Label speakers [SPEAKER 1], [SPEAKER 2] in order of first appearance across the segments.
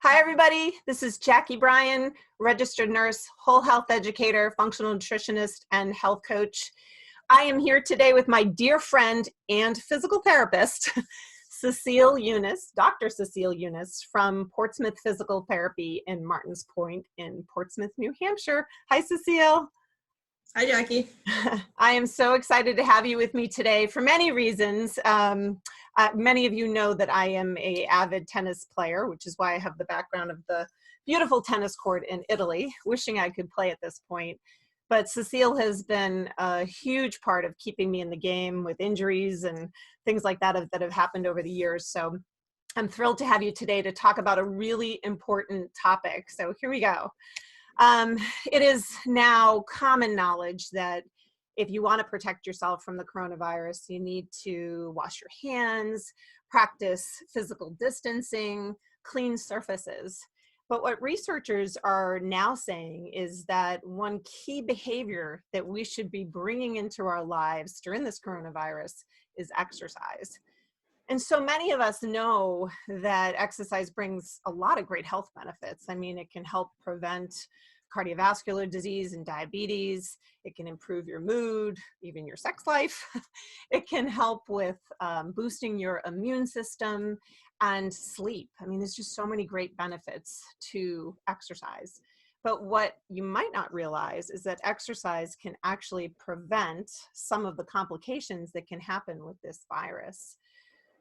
[SPEAKER 1] Hi, everybody. This is Jackie Bryan, registered nurse, whole health educator, functional nutritionist, and health coach. I am here today with my dear friend and physical therapist, Cecile Eunice, Dr. Cecile Eunice from Portsmouth Physical Therapy in Martins Point in Portsmouth, New Hampshire. Hi, Cecile.
[SPEAKER 2] Hi, Jackie.
[SPEAKER 1] I am so excited to have you with me today for many reasons. Many of you know that I am an avid tennis player, which is why I have the background of the beautiful tennis court in Italy, wishing I could play at this point. But Cecile has been a huge part of keeping me in the game with injuries and things like that have happened over the years. So I'm thrilled to have you today to talk about a really important topic. So here we go. It is now common knowledge that if you want to protect yourself from the coronavirus, you need to wash your hands, practice physical distancing, clean surfaces. But what researchers are now saying is that one key behavior that we should be bringing into our lives during this coronavirus is exercise. And so many of us know that exercise brings a lot of great health benefits. I mean, it can help prevent cardiovascular disease and diabetes. It can improve your mood, even your sex life. It can help with boosting your immune system and sleep. I mean, there's just so many great benefits to exercise. But what you might not realize is that exercise can actually prevent some of the complications that can happen with this virus.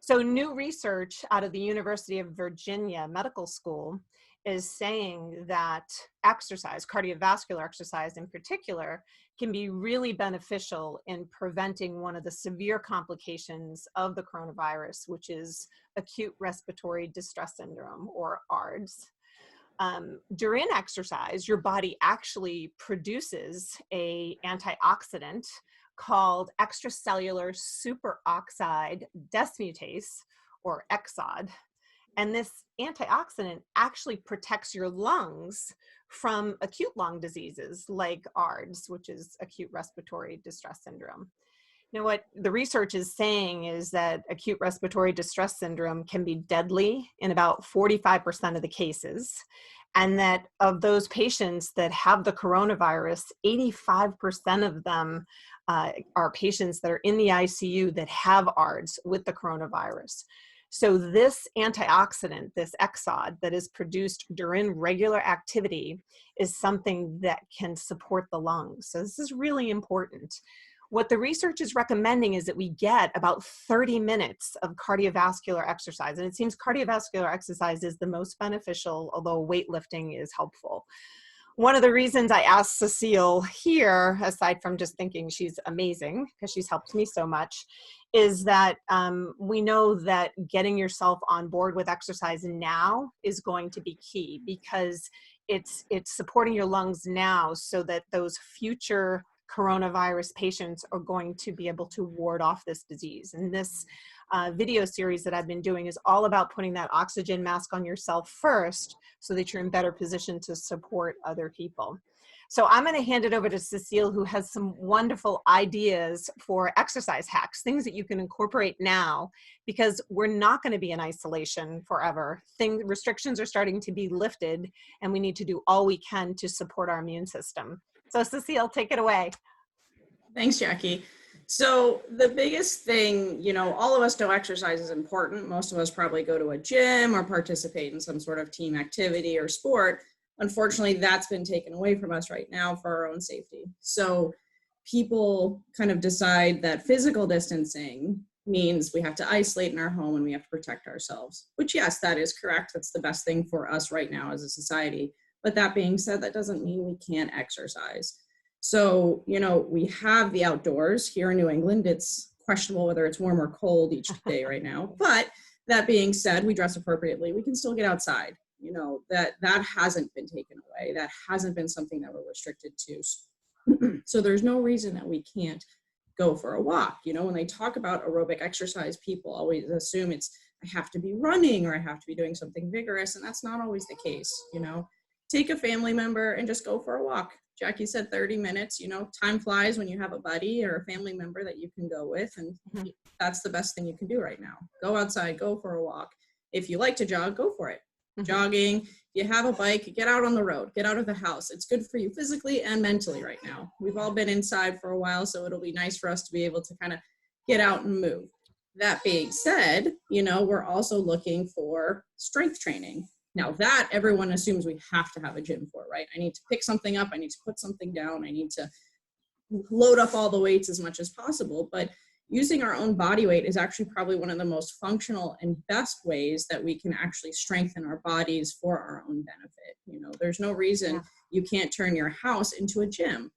[SPEAKER 1] So new research out of the University of Virginia Medical School is saying that exercise, cardiovascular exercise in particular, can be really beneficial in preventing one of the severe complications of the coronavirus, which is acute respiratory distress syndrome, or ARDS. During exercise, your body actually produces an antioxidant called extracellular superoxide dismutase, or EXOD. And this antioxidant actually protects your lungs from acute lung diseases like ARDS, which is acute respiratory distress syndrome. You know, what the research is saying is that acute respiratory distress syndrome can be deadly in about 45% of the cases. And that of those patients that have the coronavirus, 85% of them are patients that are in the ICU that have ARDS with the coronavirus. So this antioxidant, this EXOD that is produced during regular activity, is something that can support the lungs. So this is really important. What the research is recommending is that we get about 30 minutes of cardiovascular exercise. And it seems cardiovascular exercise is the most beneficial, although weightlifting is helpful. One of the reasons I asked Cecile here, aside from just thinking she's amazing, because she's helped me so much, is that we know that getting yourself on board with exercise now is going to be key, because it's supporting your lungs now so that those future coronavirus patients are going to be able to ward off this disease. And this video series that I've been doing is all about putting that oxygen mask on yourself first so that you're in better position to support other people. So I'm going to hand it over to Cecile, who has some wonderful ideas for exercise hacks, things that you can incorporate now, because we're not going to be in isolation forever. Restrictions are starting to be lifted, and we need to do all we can to support our immune system. So Cecile, take it away.
[SPEAKER 2] Thanks, Jackie. So the biggest thing, all of us know exercise is important. Most of us probably go to a gym or participate in some sort of team activity or sport. Unfortunately, that's been taken away from us right now for our own safety. So people kind of decide that physical distancing means we have to isolate in our home and we have to protect ourselves, which, yes, that is correct. That's the best thing for us right now as a society. But that being said, that doesn't mean we can't exercise. So, we have the outdoors here in New England. It's questionable whether it's warm or cold each day right now. But that being said, we dress appropriately. We can still get outside. That hasn't been taken away. That hasn't been something that we're restricted to. So there's no reason that we can't go for a walk. When they talk about aerobic exercise, people always assume I have to be running or I have to be doing something vigorous. And that's not always the case. Take a family member and just go for a walk. Jackie said 30 minutes, time flies when you have a buddy or a family member that you can go with. And that's the best thing you can do right now. Go outside, go for a walk. If you like to jog, go for it. jogging. You have a bike, get out on the road, get out of the house. It's good for you physically and mentally right now. We've all been inside for a while, so it'll be nice for us to be able to kind of get out and move. That being said, we're also looking for strength training. Now that everyone assumes we have to have a gym for, right? I need to pick something up. I need to put something down. I need to load up all the weights as much as possible. But using our own body weight is actually probably one of the most functional and best ways that we can actually strengthen our bodies for our own benefit. There's no reason you can't turn your house into a gym.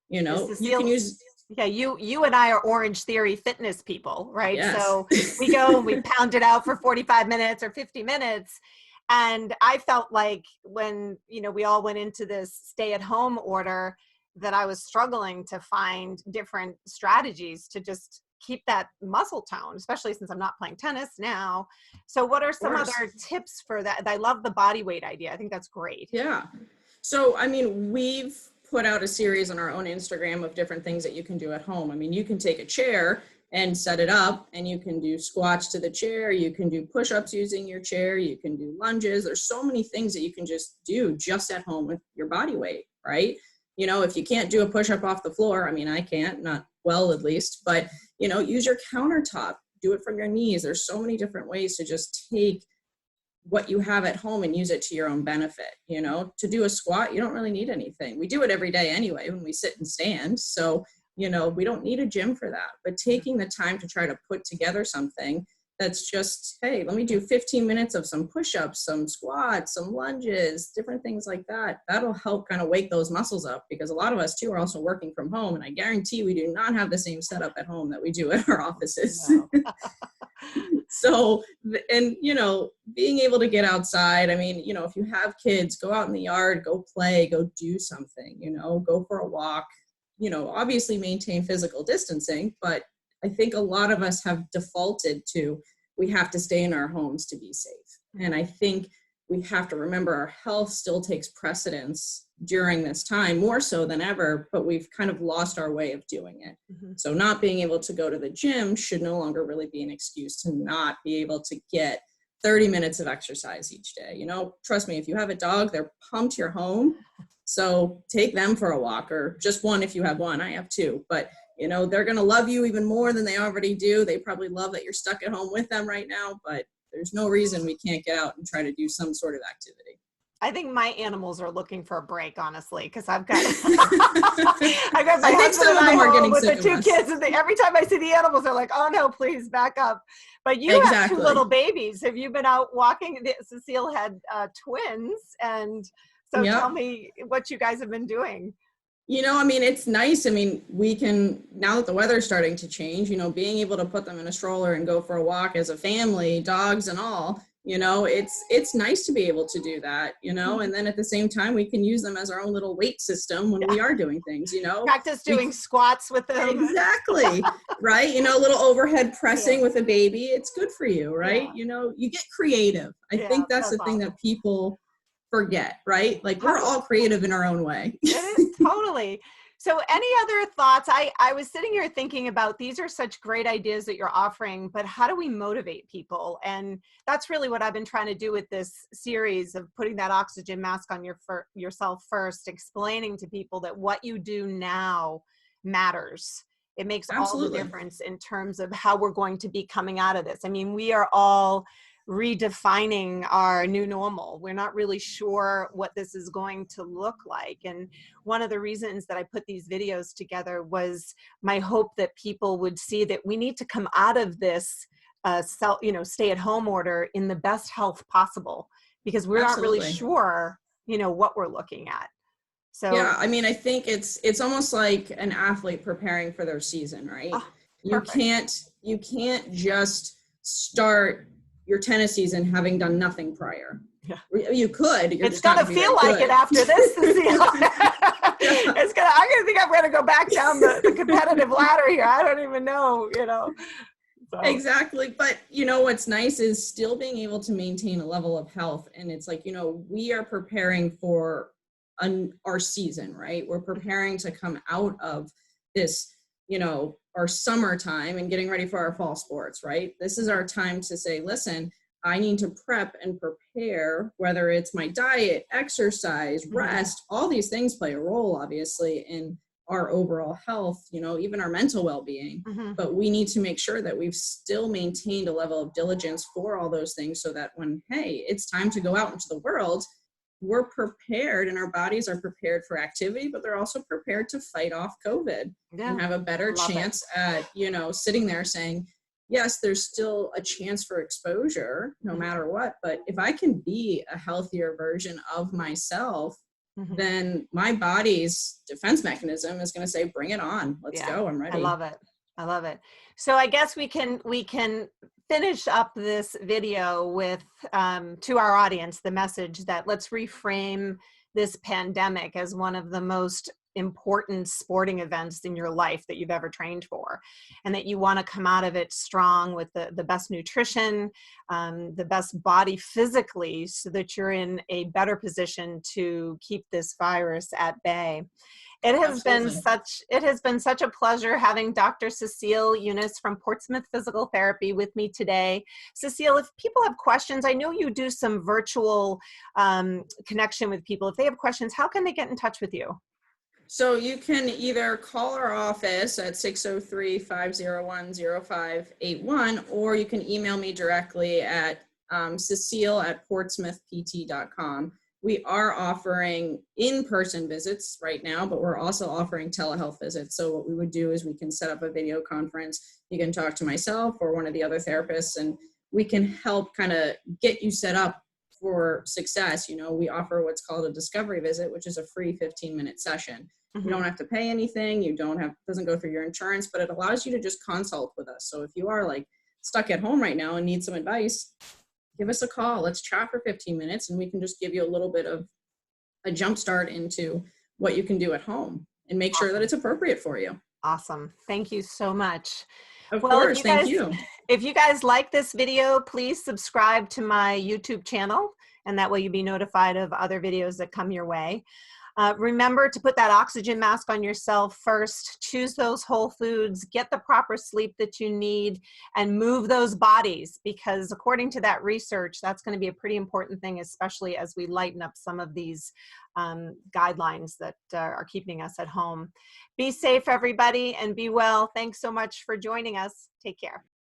[SPEAKER 2] You can use.
[SPEAKER 1] Yeah, you and I are Orange Theory fitness people, right?
[SPEAKER 2] Yes.
[SPEAKER 1] So we go and we pound it out for 45 minutes or 50 minutes. And I felt like when, we all went into this stay-at-home order, that I was struggling to find different strategies to just keep that muscle tone, especially since I'm not playing tennis now. So what are some other tips for that? I love the body weight idea. I think that's great.
[SPEAKER 2] Yeah. So, we've put out a series on our own Instagram of different things that you can do at home. You can take a chair and set it up and you can do squats to the chair. You can do push-ups using your chair. You can do lunges. There's so many things that you can just do just at home with your body weight, right? If you can't do a push-up off the floor, I can't, not well at least, but, use your countertop, do it from your knees. There's so many different ways to just take what you have at home and use it to your own benefit. To do a squat, you don't really need anything. We do it every day anyway when we sit and stand. So, we don't need a gym for that, but taking the time to try to put together something that's just, hey, let me do 15 minutes of some push-ups, some squats, some lunges, different things like that. That'll help kind of wake those muscles up, because a lot of us too are also working from home. And I guarantee we do not have the same setup at home that we do at our offices. No. So, and, being able to get outside, if you have kids, go out in the yard, go play, go do something, go for a walk, obviously maintain physical distancing, but I think a lot of us have defaulted to, we have to stay in our homes to be safe. And I think we have to remember our health still takes precedence during this time, more so than ever, but we've kind of lost our way of doing it. Mm-hmm. So not being able to go to the gym should no longer really be an excuse to not be able to get 30 minutes of exercise each day. Trust me, if you have a dog, they're pumped you're home. So take them for a walk, or just one if you have one. I have two, but they're going to love you even more than they already do. They probably love that you're stuck at home with them right now, but there's no reason we can't get out and try to do some sort of activity.
[SPEAKER 1] I think my animals are looking for a break, honestly, because I've got my husband and I home with the two kids, and every time I see the animals, they're like, "Oh no, please back up." But you have two little babies. Have you been out walking? Cecile had twins, and so tell me what you guys have been doing.
[SPEAKER 2] It's nice. We can, now that the weather's starting to change, being able to put them in a stroller and go for a walk as a family, dogs and all, it's nice to be able to do that, and then at the same time, we can use them as our own little weight system when we are doing things,
[SPEAKER 1] Practice doing squats with them.
[SPEAKER 2] Exactly. Right. A little overhead pressing with a baby. It's good for you, right? Yeah. You get creative. I think that's the thing that people forget, right? Like we're all creative in our own way.
[SPEAKER 1] It is, totally. So any other thoughts? I was sitting here thinking about, these are such great ideas that you're offering, but how do we motivate people? And that's really what I've been trying to do with this series of putting that oxygen mask on yourself first, explaining to people that what you do now matters. It makes all the difference in terms of how we're going to be coming out of this. We are all redefining our new normal. We're not really sure what this is going to look like. And one of the reasons that I put these videos together was my hope that people would see that we need to come out of this stay-at-home order in the best health possible, because we're not really sure, what we're looking at. So
[SPEAKER 2] yeah, I think it's almost like an athlete preparing for their season, right? You can't just start your tennis season having done nothing prior. Yeah. You could.
[SPEAKER 1] It's gonna feel like it after this. I'm gonna think I'm gonna go back down the competitive ladder here. I don't even know, So.
[SPEAKER 2] Exactly. But what's nice is still being able to maintain a level of health. And it's like, we are preparing for our season, right? We're preparing to come out of this, our summertime and getting ready for our fall sports, right? This is our time to say, listen, I need to prep and prepare, whether it's my diet, exercise, rest, all these things play a role, obviously, in our overall health, even our mental well-being. But we need to make sure that we've still maintained a level of diligence for all those things so that when, hey, it's time to go out into the world, we're prepared and our bodies are prepared for activity, but they're also prepared to fight off COVID and have a better chance at, sitting there saying, yes, there's still a chance for exposure no matter what. But if I can be a healthier version of myself, then my body's defense mechanism is going to say, bring it on. Let's go. I'm ready.
[SPEAKER 1] I love it. I love it. So I guess we can finish up this video with, to our audience, the message that let's reframe this pandemic as one of the most important sporting events in your life that you've ever trained for, and that you want to come out of it strong with the best nutrition, the best body physically, so that you're in a better position to keep this virus at bay. It has been such a pleasure having Dr. Cecile Eunice from Portsmouth Physical Therapy with me today. Cecile, if people have questions, I know you do some virtual connection with people. If they have questions, how can they get in touch with you?
[SPEAKER 2] So you can either call our office at 603-501-0581, or you can email me directly at cecile@portsmouthpt.com. We are offering in-person visits right now, but we're also offering telehealth visits. So what we would do is we can set up a video conference. You can talk to myself or one of the other therapists, and we can help kind of get you set up for success. We offer what's called a discovery visit, which is a free 15-minute session. You don't have to pay anything. Doesn't go through your insurance, but it allows you to just consult with us. So if you are like stuck at home right now and need some advice, give us a call. Let's chat for 15 minutes and we can just give you a little bit of a jump start into what you can do at home and make sure that it's appropriate for you.
[SPEAKER 1] Awesome. Thank you so much.
[SPEAKER 2] Of course. Thank you.
[SPEAKER 1] If you guys like this video, please subscribe to my YouTube channel, and that way you'll be notified of other videos that come your way. Remember to put that oxygen mask on yourself first, choose those whole foods, get the proper sleep that you need, and move those bodies, because according to that research, that's going to be a pretty important thing, especially as we lighten up some of these guidelines that are keeping us at home. Be safe, everybody, and be well. Thanks so much for joining us. Take care.